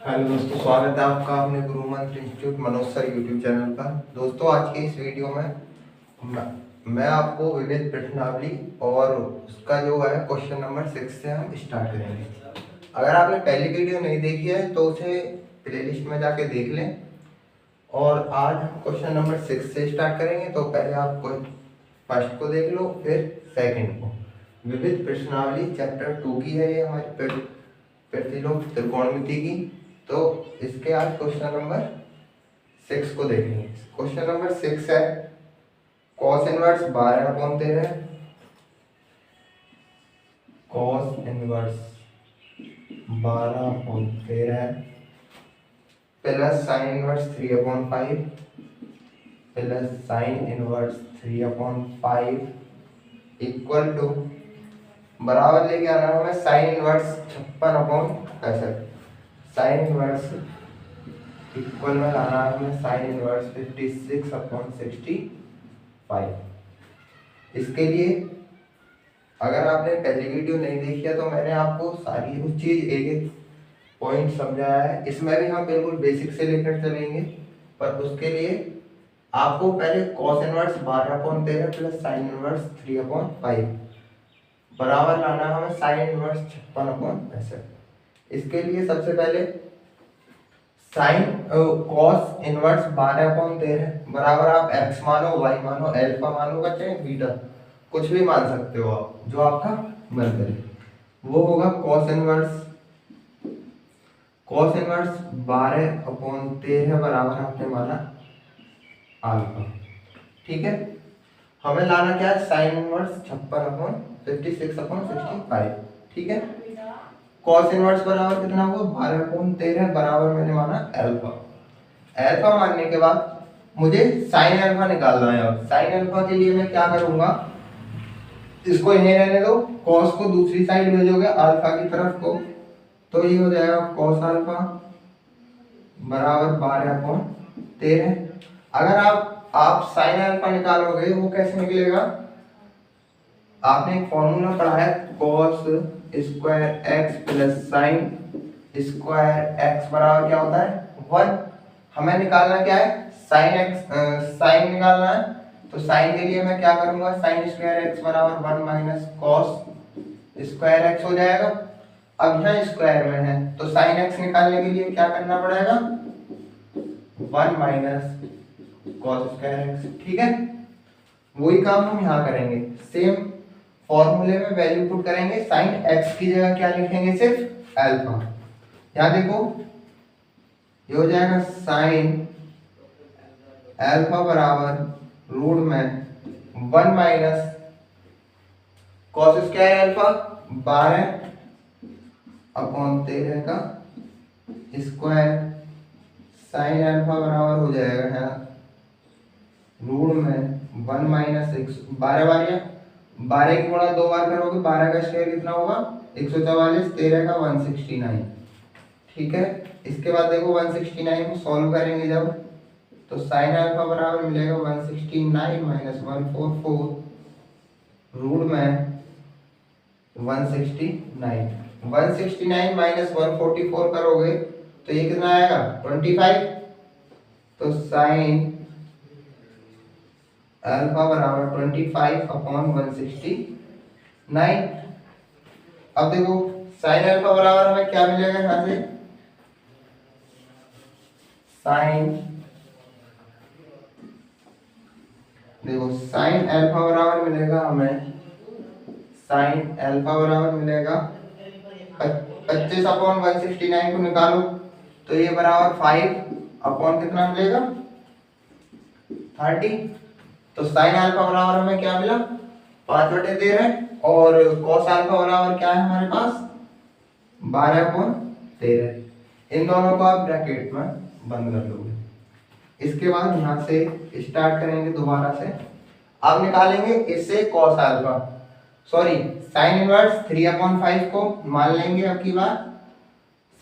Hello दोस्तों, स्वागत है आपका अपने गुरु मंत्र institute Manoj sir YouTube channel पर। दोस्तों, आज के इस वीडियो में मैं आपको विविध प्रश्नावली और उसका जो है क्वेश्चन नंबर 6 से हम स्टार्ट करेंगे। अगर आपने पहली वीडियो नहीं देखी है तो उसे प्लेलिस्ट में जाके देख लें। और आज हम क्वेश्चन नंबर 6 से स्टार्ट करेंगे, तो पहले आप फर्स्ट को देख लो, फिर सेकंड को। विविध प्रश्नावली चैप्टर 2 की है ये हमारी प्रतिलोम त्रिकोणमिति की। तो इसके आज क्वेश्चन नंबर 6 को देखेंगे। क्वेश्चन नंबर 6 है cos inverse 12/13, cos inverse 12/13 plus sine inverse 3/5 plus sine inverse 3/5 equal to बराबर लेके आना है हमें sine inverse 56/65। Sine inverse equal में लाना है हमें साइन इनवर्स 56/65। इसके लिए अगर आपने पहली वीडियो नहीं देखी है तो मैंने आपको सारी उस चीज एक एक पॉइंट समझाया है। इसमें भी हम बिल्कुल बेसिक से लेकर चलेंगे, पर उसके लिए आपको पहले cos inverse 12/13 plus sine inverse 3/5 बराबर लाना है हमें साइन इनवर्स 56/65। इसके लिए सबसे पहले साइन cos इनवर्स 12/13 बराबर आप x मानो, y मानो, अल्फा मानो का चाहे बीटा कुछ भी मान सकते हो आप, जो आपका मन करे वो होगा cos इनवर्स 12/13 बराबर आपने माना अल्फा। ठीक है, हमें लाना क्या है साइन इनवर्स 56/65। ठीक है, cos इनवर्स बराबर कितना हुआ 12/13 बराबर मैंने माना अल्फा। अल्फा मानने के बाद मुझे साइन अल्फा निकालना है। अब साइन अल्फा के लिए मैं क्या करूंगा, इसको यहीं रहने दो, cos को दूसरी साइड भेजोगे अल्फा की तरफ को, तो ये हो जाएगा cos अल्फा बराबर 12/13। अगर आप साइन अल्फा निकालोगे वो कैसे निकलेगा, आपने एक फॉर्मूला पढ़ा है cos square x plus sine square x बराबर क्या होता है 1। हमें निकालना क्या है साइन एक्स, साइन निकालना है। तो साइन के लिए मैं क्या करूंगा, साइन स्क्वायर एक्स बराबर 1 माइनस कॉस स्क्वायर एक्स हो जाएगा। अब यहाँ स्क्वायर में है तो साइन एक्स निकालने के लिए क्या करना पड़ेगा 1 माइनस कॉस स्क्वायर एक्स। ठीक है, वही काम हम यहाँ करेंगे। सेम फॉर्मूले में वैल्यू पुट करेंगे, साइन एक्स की जगह क्या लिखेंगे सिर्फ अल्फा। यहाँ देखो ये हो जाएगा साइन अल्फा बराबर रूट में 1 माइनस कॉस स्क्वायर अल्फा 12/13 का स्क्वायर साइन अल्फा बराबर हो जाएगा यहाँ रूट में 1 माइनस 12 की गुणा 2 बार करोगे, 12 का स्क्वायर कितना होगा 144, 13 का 169। ठीक है, इसके बाद देखो 169 को सॉल्व करेंगे जब, तो साइन अल्फा बराबर मिलेगा 169 माइनस 144 रूट में 169 माइनस 144 करोगे तो ये कितना आएगा 25। तो साइन अल्फा बराबर 25/169। अब देखो साइन अल्फा बराबर हमें क्या मिलेगा यहाँ से, साइन देखो साइन अल्फा बराबर मिलेगा हमें, साइन अल्फा बराबर मिलेगा 25/169 को निकालो तो ये बराबर 5 कितना मिलेगा 30। तो साइन अल्फा बराबर हमें क्या मिला 5/13 और cos अल्फा बराबर क्या है हमारे पास 12/13। इन दोनों को आप ब्रैकेट में बंद कर लोगे। इसके बाद यहाँ से स्टार्ट करेंगे दोबारा से, आप निकालेंगे इससे cos alpha, sorry sine inverse 3/5 को मान लेंगे अब की बार,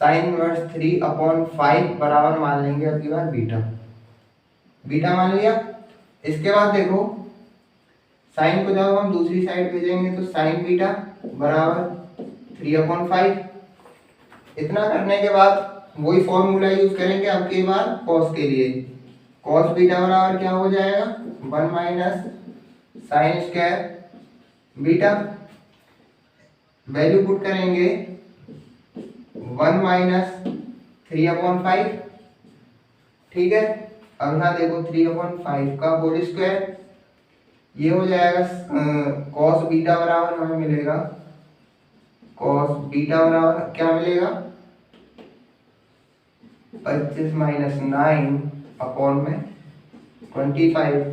साइन इनवर्स 3/5 बराबर मान लेंगे अब की बार बीटा मान लिया। इसके बाद देखो साइन को जब हम दूसरी साइड भेजेंगे तो साइन बीटा बराबर 3/5। इतना करने के बाद वही फॉर्मूला यूज करेंगे अब की बार कॉस के लिए। कॉस बीटा बराबर क्या हो जाएगा 1 minus sine square beta, value put करेंगे 1 माइनस 3/5, ठीक है। अब यहाँ देखो 3/5 का होल स्क्वायर, ये हो जाएगा कॉस बीटा बराबर हमें मिलेगा, कॉस बीटा बराबर क्या मिलेगा 25 माइनस 9/25,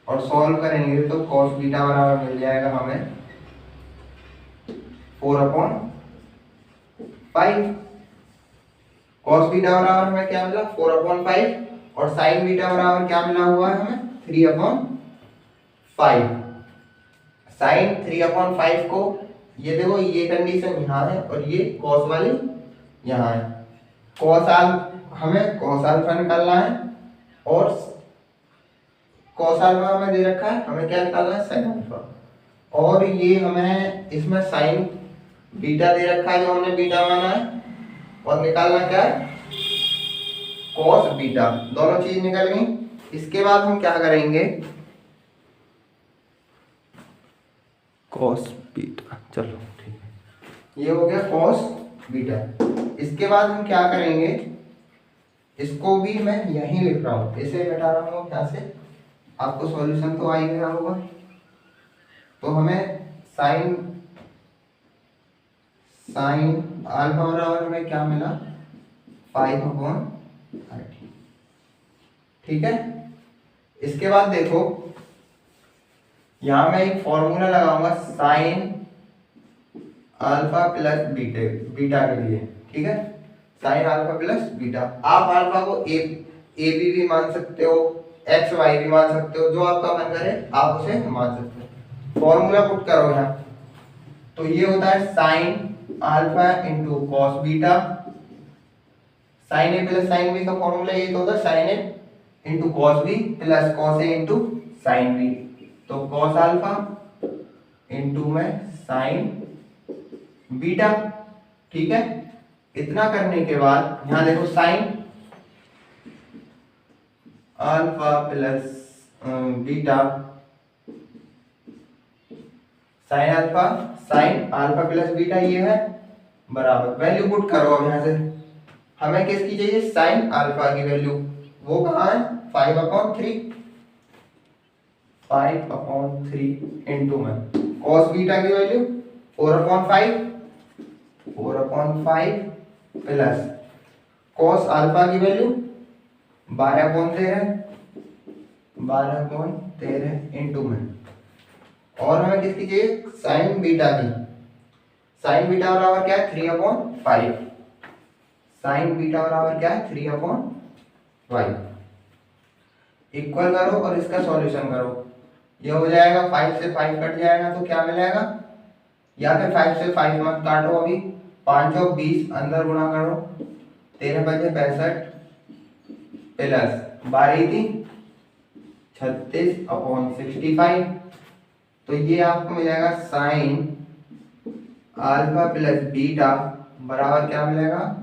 और सॉल्व करेंगे तो कॉस बीटा बराबर मिल जाएगा हमें 4/5। कॉस बीटा बराबर हमें क्या मिला 4/5, और साइन बीटा बराबर क्या मिला हुआ है हमें 3/5। साइन 3/5 को ये देखो, ये कंडीशन यहाँ है और ये कॉस वाली यहाँ है। हमें कॉस अल्फा निकालना है, और कॉस अल्फा हमें दे रखा है, हमें क्या निकालना है साइन अल्फा, और ये हमें इसमें साइन बीटा दे रखा है जो हमने बीटा माना है, और निकालना क्या है कॉस बीटा। दोनों चीज निकल गई। इसके बाद हम क्या करेंगे कॉस बीटा, चलो ठीक है, ये हो गया कॉस बीटा। इसके बाद हम क्या करेंगे, इसको भी मैं यहीं लिख रहा हूं, इसे हटा रहा हूं यहाँ से, आपको सॉल्यूशन तो आ ही गया होगा। तो हमें साइन अल्फा बराबर हमें क्या मिला 5/30, ठीक है। इसके बाद देखो यहां मैं एक फॉर्मूला लगाऊंगा साइन अल्फा प्लस बीटा के लिए, ठीक है। साइन अल्फा प्लस बीटा, आप अल्फा को ए बी मान सकते हो, एक्स वाई भी मान सकते हो, जो आपका मन करे आप उसे मान सकते हो। फॉर्मूला पुट करो यहाँ, तो ये होता है sine alpha into cos beta. Sine A plus sine B का फॉर्मूला ये तो होता है sine A into cos B plus cos A into sine B, तो कॉस अल्फा इंटू में साइन बीटा, ठीक है। इतना करने के बाद यहाँ देखो sine alpha plus beta, sine alpha plus beta ये है बराबर, वैल्यू पुट करो। अब यहाँ से हमें किसकी चाहिए साइन अल्फा की वैल्यू, वो कहाँ है 5/3 इंटू में कॉस बीटा की वैल्यू 4/5 प्लस कॉस अल्फा की वैल्यू 12/13 इंटू में, और हमें किसकी चाहिए साइन बीटा की। साइन बीटा बराबर क्या है 3/5, साइन बीटा बराबर क्या है 3/5। इक्वल करो और इसका सॉल्यूशन करो, ये हो जाएगा 5 से 5 कट जाएगा तो क्या मिलेगा, या फिर 5 से 5 मत काटो, अभी 5 और 20 अंदर गुणा करो, 13×5 = 65 प्लस 12×3 36/65, तो ये आपको मिलेगा साइन अल्फा प्लस बीटा बराबर क्या मिलेगा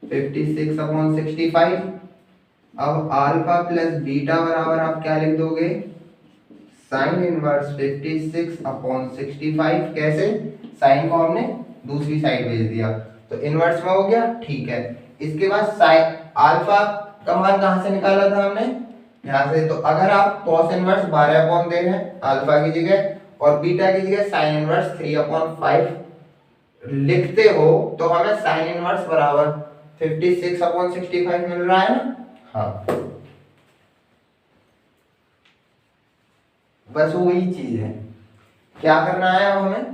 56/65। अब अल्फा प्लस बीटा बराबर आप क्या लिख दोगे साइन इनवर्स 56/65। कैसे, साइन को हमने दूसरी साइड भेज दिया तो इनवर्स में हो गया, ठीक है। इसके बाद साइन अल्फा का मान कहां से निकाला था हमने, यहां से। तो अगर आप cos इनवर्स 12/13 अल्फा की जगह और बीटा की जगह साइन इनवर्स 3/5 लिखते हो तो हमें साइन इनवर्स बराबर 56/65 मिल रहा है ना। हाँ, बस वही चीज है, क्या करना है अब हमें,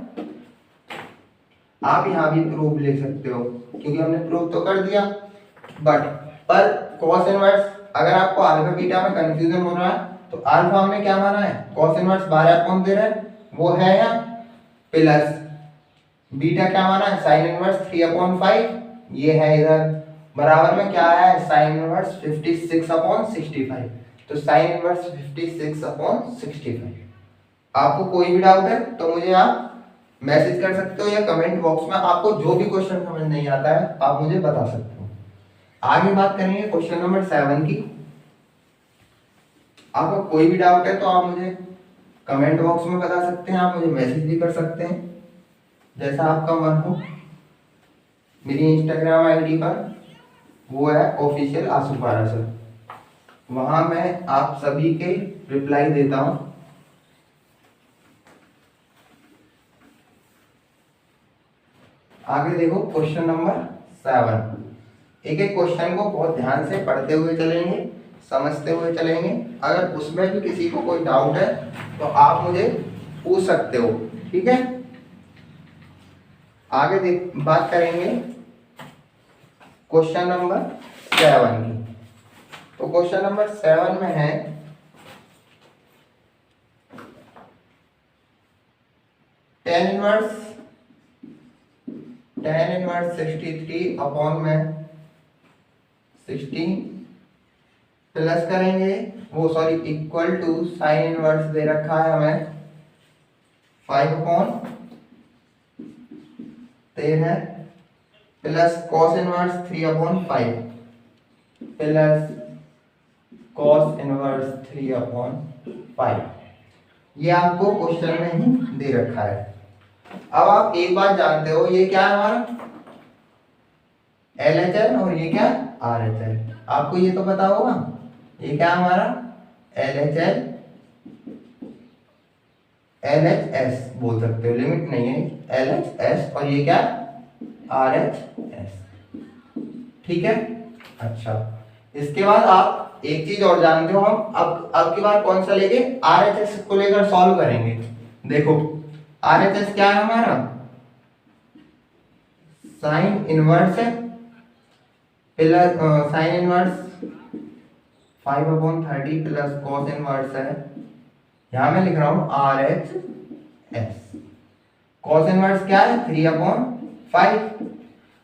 आप यहां भी प्रूफ लिख सकते हो क्योंकि हमने प्रूफ तो कर दिया, पर cos इनवर्स अगर आपको अल्फा बीटा में कंफ्यूजन हो रहा है तो अल्फा हमने क्या माना है cos इनवर्स 12/13 वो है या प्लस बीटा क्या माना है साइन इनवर्स 3/5 ये है इधर, बराबर में क्या है साइन इनवर्स 56/65, तो साइन इनवर्स 56/65। आपको कोई भी डाउट है तो मुझे आप मैसेज कर सकते हो या कमेंट बॉक्स में, आपको जो भी क्वेश्चन समझ नहीं आता है आप मुझे बता सकते हो। आगे बात करेंगे क्वेश्चन नंबर 7 की। आपका कोई भी डाउट है तो आप मुझे कमेंट बॉक्स में बता सकते हैं, आप मुझे मैसेज भी कर सकते हैं, जैसा आपका मन हो। मेरी इंस्टाग्राम आईडी पर वो है ऑफिशियल आशु पाराशर, वहां मैं आप सभी के रिप्लाई देता हूं। आगे देखो क्वेश्चन नंबर 7। एक एक क्वेश्चन को बहुत ध्यान से पढ़ते हुए चलेंगे, समझते हुए चलेंगे। अगर उसमें भी किसी को कोई डाउट है तो आप मुझे पूछ सकते हो, ठीक है। आगे बात करेंगे क्वेश्चन नंबर 7 की। तो क्वेश्चन नंबर 7 में है tan इनवर्स 63 अपॉन में 16 प्लस करेंगे, वो sorry equal to sine inverse दे रखा है हमें 5 upon 13 plus cos inverse 3 upon 5 plus cos inverse 3 upon 5। ये आपको क्वेश्चन में ही दे रखा है। अब आप एक बात जानते हो, ये क्या है हमारा LHL और ये क्या RHL। आपको ये तो पता होगा, ये क्या हमारा LHL LHS बोल सकते हो, लिमिट नहीं है LHS, और ये क्या RHS, ठीक है। अच्छा, इसके बाद आप एक चीज और जानते हो, हम अब की बार कौन सा लेंगे, RHS को लेकर सॉल्व करेंगे। देखो RHS क्या है हमारा, साइन इनवर्स है plus sine inverse 5/30 plus cos inverse है, यहां मैं लिख रहा हूं RHS। कॉस इनवर्स क्या है 3/5।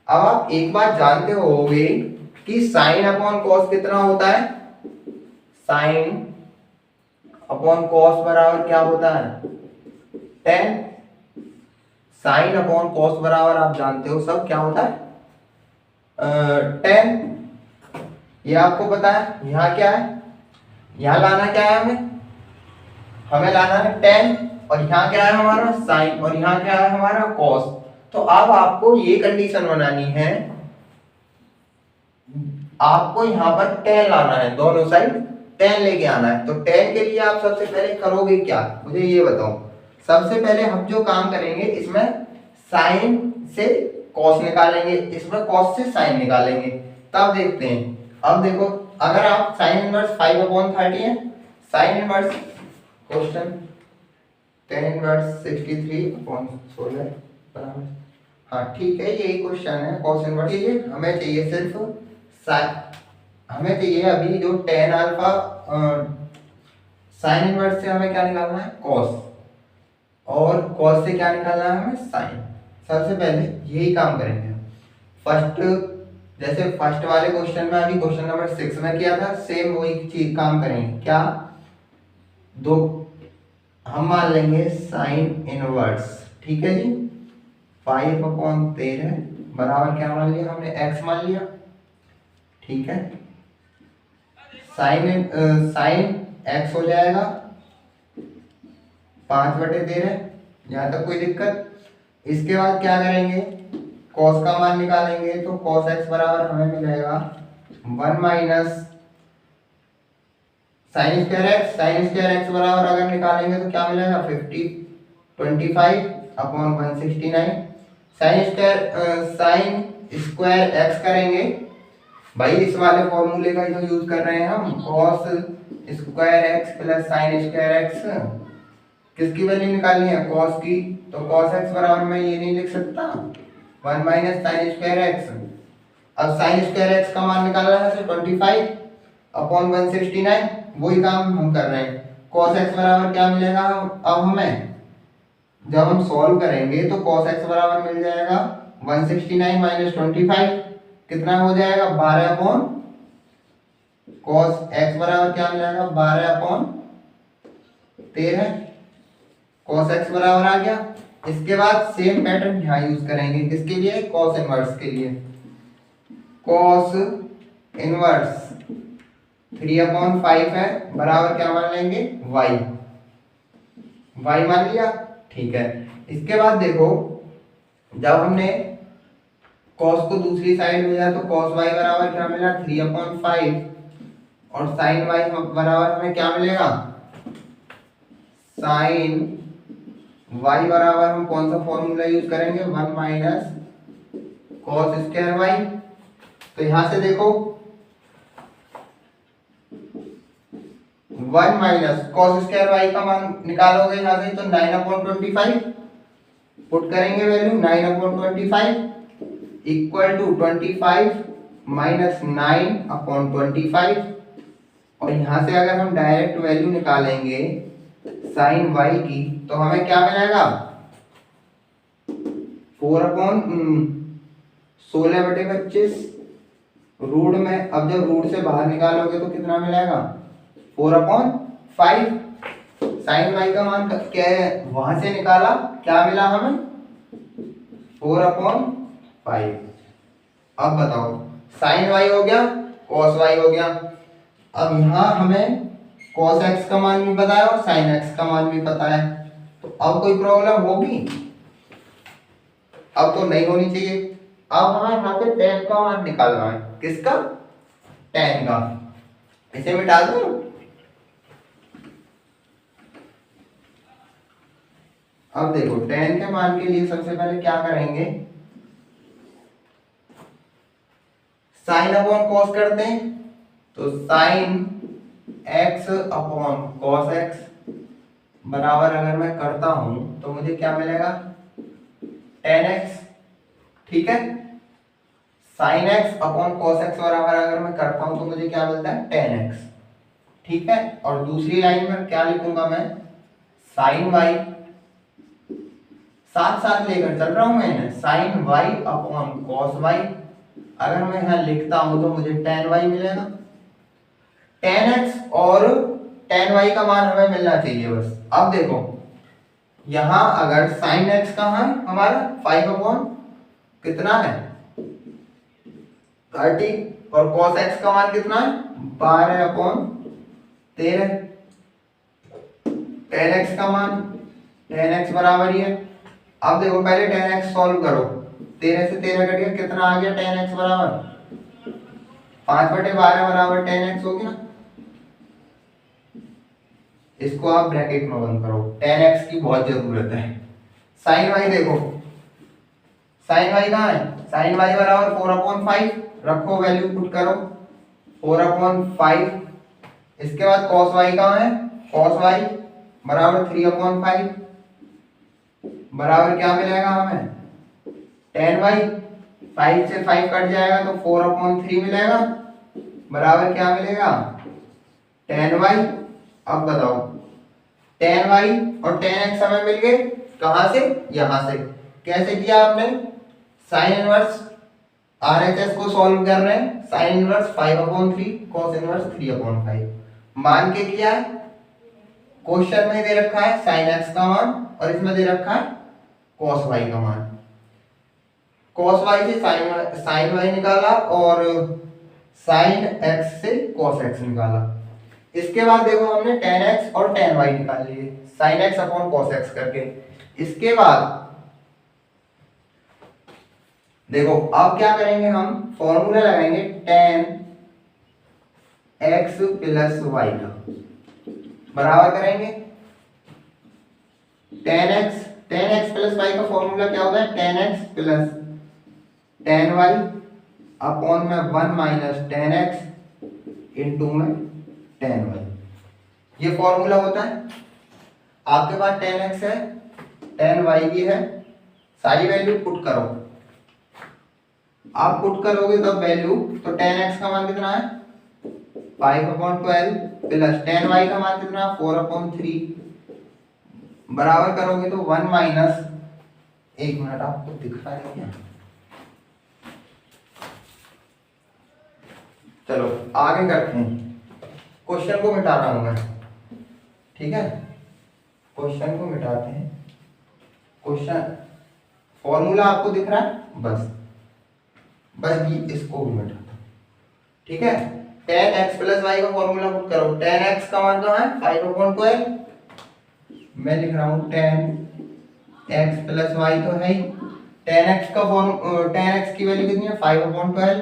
अब आप एक बात जानते होगे कि साइन अपॉन कॉस कितना होता है, साइन अपॉन कॉस बराबर क्या होता है 10। साइन अपॉन कॉस बराबर आप जानते हो सब क्या होता है 10। ये आपको पता है। यहाँ क्या है, यहाँ लाना क्या है हमें लाना है 10, और यहाँ क्या है हमारा साइन, और यहाँ क्या है हमारा कॉस। तो अब आपको ये कंडीशन बनानी है, आपको यहाँ पर 10 लाना है, दोनों साइड 10 लेके आना है। तो 10 के लिए आप सबसे पहले करोगे क्या, मुझे ये बताओ। सबसे पहले हम जो काम करेंगे, इसमें साइन से कॉस निकालेंगे, इसमें कॉस से साइन निकालेंगे, तब देखते हैं। अब देखो, अगर आप साइन इनवर्स 5/30 है, sine inverse question tan inverse 63/16 बराबर, हाँ ठीक है, यही क्वेश्चन है। कॉस इनवर्स ये हमें चाहिए सिर्फ हमें चाहिए अभी जो tan अल्फा, साइन इनवर्स से हमें क्या निकालना है कॉस, और कॉस से क्या निकालना है हमें साइन। सबसे पहले यही काम करेंगे फर्स्ट, जैसे फर्स्ट वाले क्वेश्चन में, अभी क्वेश्चन नंबर 6 में किया था, सेम वही चीज काम करेंगे। क्या दो हम मान लेंगे साइन इनवर्स, ठीक है जी, 5/13 बराबर क्या मान लिया हमने x मान लिया, ठीक है। साइन x हो जाएगा 5/13, यहाँ तक कोई दिक्कत। इसके बाद क्या करेंगे, cos का मान निकालेंगे, तो cos x बराबर हमें मिलेगा 1 minus sine square x. Sine square x बराबर अगर निकालेंगे तो क्या मिलेगा 25/169। साइन स्क्वायर एक्स करेंगे भाई, इस वाले फॉर्मूले का जो यूज कर रहे हैं हम, cos square x plus sine square x, किसकी वैल्यू निकालनी है cos की, तो cos x बराबर मैं ये नहीं लिख सकता 1 माइनस साइन स्क्वायर एक्स। अब साइन स्क्वायर एक्स का मान निकालना है 25/169, वही काम हम कर रहे हैं। cos x बराबर क्या मिलेगा, अब हमें जब हम सॉल्व करेंगे तो cos x बराबर मिल जाएगा 169 माइनस 25, कितना हो जाएगा 12 cos x बराबर क्या मिलेगा 12/13, cos x बराबर आ गया। इसके बाद सेम पैटर्न यहाँ यूज करेंगे, किसके लिए cos इनवर्स के लिए। cos इनवर्स 3/5 है बराबर क्या मान लेंगे y। y मान लिया, ठीक है। इसके बाद देखो जब हमने cos को दूसरी साइड में तो cos y बराबर क्या मिला 3/5 और sin y बराबर हमें क्या मिलेगा sin y बराबर हम कौन सा फॉर्मूला यूज करेंगे 1 माइनस cos स्क्वायर y। तो यहां से देखो 1 माइनस cos स्क्वायर y का मान निकालोगे यहां से तो 9/25 पुट करेंगे वैल्यू 9/25 इक्वल टू 25 माइनस 9/25 और यहां से अगर हम डायरेक्ट वैल्यू निकालेंगे sin y की तो हमें क्या मिलेगा 4/16/25 रूट में। अब जब रूट से बाहर निकालोगे तो कितना मिलेगा 4/5। sin y का मान क्या है वहां से निकाला क्या मिला हमें 4/5। अब बताओ sin y हो गया cos y हो गया। अब यहां हमें cos x का मान भी पता है और sin x का मान भी पता है, तो अब कोई प्रॉब्लम होगी अब तो नहीं होनी चाहिए। अब हमें यहाँ पे tan का मान निकालना है, किसका tan का। इसे मिटा दूं, अब देखो tan के मान के लिए सबसे पहले क्या करेंगे sin अपॉन cos करते हैं, तो sin x upon cos x बराबर अगर मैं करता हूं तो मुझे क्या मिलेगा tan x, ठीक है। sin x upon cos x बराबर अगर मैं करता हूं तो मुझे क्या मिलता है tan x, ठीक है। और दूसरी लाइन में क्या लिखूंगा मैं sin y, साथ साथ लेकर चल रहा हूं मैंने sin y upon cos y। अगर मैं यहां लिखता हूं तो मुझे tan y मिलेगा। tan x और tan y का मान हमें मिलना चाहिए बस। अब देखो यहां अगर sin x का है हमारा 5 अपॉन कितना है 30 और cos x का मान कितना है 12/13। tan x का मान tan x बराबर ही है। अब देखो पहले tan x सॉल्व करो, 13 से 13 कट गया कितना आ गया tan x बराबर 5/12 बराबर tan x हो गया। इसको आप ब्रैकेट में बंद करो, tan x की बहुत जरूरत है। sin y देखो sin y कहाँ है sin y बराबर 4/5 रखो वैल्यू पुट करो 4/5। इसके बाद cos y कहाँ है cos y बराबर 3/5 बराबर क्या मिलेगा हमें tan y। 5 से 5 कट जाएगा तो 4/3 मिलेगा बराबर क्या मिलेगा tan y। अब बताओ tan y और tan x हमें मिल गए कहां से यहां से। कैसे किया आपने sin इनवर्स RHS को सॉल्व कर रहे हैं sin इनवर्स 5/3 cos इनवर्स 3/5 मान के किया है। क्वेश्चन में दे रखा है sin x का मान और इसमें दे रखा है cos y का मान। cos y से sin y निकाला और sin x से cos x निकाला। इसके बाद देखो हमने tan x और tan y निकाल लिए sin x upon cos x करके। इसके बाद देखो अब क्या करेंगे हम फॉर्मूला लगाएंगे tan x प्लस y का बराबर करेंगे tan x प्लस y का फॉर्मूला क्या होता है tan x plus tan y upon में 1 माइनस tan x इंटू में tan y। ये फॉर्मूला होता है। आपके पास tan x है tan y भी है, सारी वैल्यू पुट करो। आप पुट करोगे तो वैल्यू तो tan x का मान कितना है 5/12 प्लस tan y का मान कितना 4/3 बराबर करोगे तो 1 माइनस 1 मिनट आपको दिख रहा है क्या। चलो आगे करते हैं, क्वेश्चन को मिटा रहा हूं मैं, ठीक है। क्वेश्चन को मिटाते हैं। क्वेश्चन फॉर्मूला आपको दिख रहा है बस ये इसको भी मिटाता हूं। ठीक है। टेन एक्स प्लस वाई का फॉर्मूला पुट करो। टेन एक्स का मान जो है 5/12, मैं लिख रहा हूँ टेन एक्स प्लस वाई तो है ही। टेन एक्स का टेन एक्स की वैल्यू कितनी है 5/12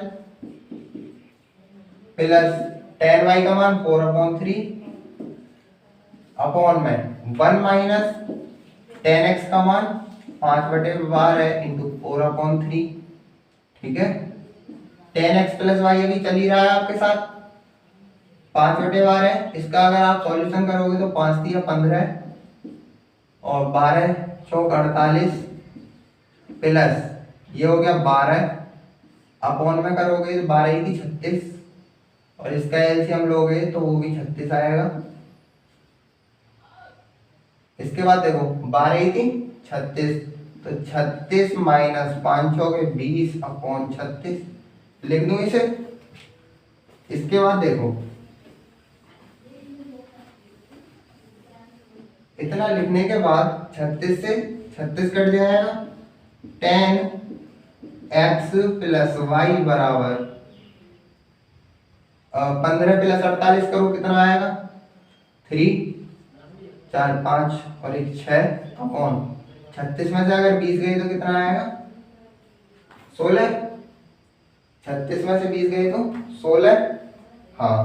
प्लस टेन वाई का मान 4/3 अपॉन में 1 माइनस टेन एक्स का मान 5/12 है इंटू 4/3। ठीक है। टेन एक्स प्लस वाई अभी चल ही रहा है आपके साथ, 5/12 है। इसका अगर आप सॉल्यूशन करोगे तो 5 3 15 और 12 चौक 48 प्लस ये हो गया 12 अपॉन में करोगे तो 12 की 36 और इसका एलसीएम लोगे तो वो भी 36 आएगा। इसके बाद देखो 12 की 36 तो 36 माइनस 5 हो गए 20 अपॉन 36 लिख दूं इसे। इसके बाद देखो इतना लिखने के बाद 36 से 36 कट जाएगा। 10 एक्स प्लस वाई बराबर 15 प्लस 48 करो कितना आएगा 3 4 5 और एक 6 अपॉन 36 में से अगर 20 गई तो कितना आएगा 16। 36 में से 20 गई तो 16। हाँ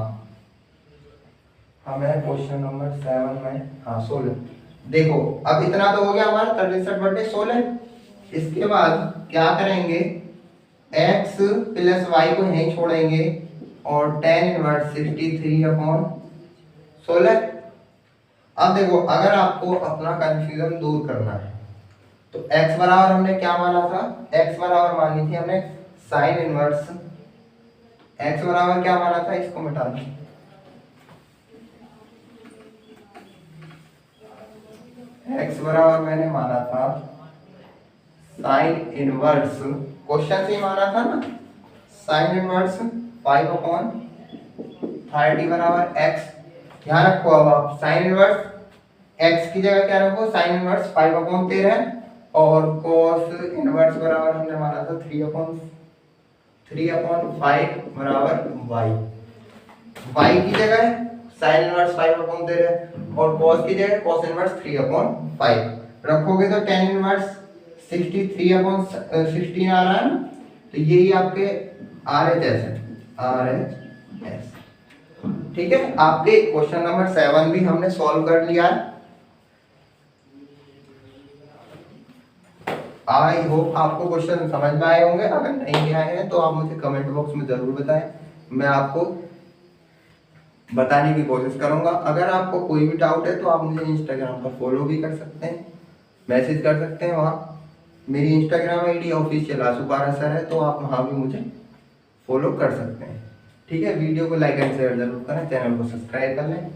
हमें क्वेश्चन नंबर 7 में हाँ 16। देखो अब इतना तो हो गया हमारा 63/16। इसके बाद क्या करेंगे x प्लस वाई को यहीं छोड़ेंगे और tan इनवर्स 63/16। अब देखो अगर आपको अपना कंफ्यूजन दूर करना है तो x बराबर हमने क्या माना था, x बराबर मानी थी हमने साइन इनवर्स। x बराबर क्या माना था, इसको मिटा दो। x बराबर मैंने माना था साइन इनवर्स, क्वेश्चन से ही माना था ना, साइन इनवर्स 5/30 बराबर x। ध्यान रखो अब आप साइन इनवर्स x की जगह क्या रखो साइन इनवर्स 5/13 और cos इनवर्स बराबर हमने माना था 3/5 बराबर y। y की जगह साइन इनवर्स 5/13 और cos की जगह cos इनवर्स 3/5 रखोगे तो tan इनवर्स 63/16 आ रहा है ना, तो यही आपके RHS है, RHS। ठीक है। आपके क्वेश्चन नंबर 7 भी हमने सॉल्व कर लिया है। आई होप आपको क्वेश्चन समझ में आए होंगे। अगर नहीं आए हैं तो आप मुझे कमेंट बॉक्स में जरूर बताएं, मैं आपको बताने की कोशिश करूंगा। अगर आपको कोई भी डाउट है तो आप मुझे इंस्टाग्राम पर फॉलो भी कर सकते हैं, मैसेज कर सकते हैं। वहाँ मेरी इंस्टाग्राम आईडी ऑफिशियल आशु पारा सर है, तो आप वहाँ भी मुझे फॉलो कर सकते हैं। ठीक है। वीडियो को लाइक एंड शेयर जरूर करें, चैनल को सब्सक्राइब कर लें।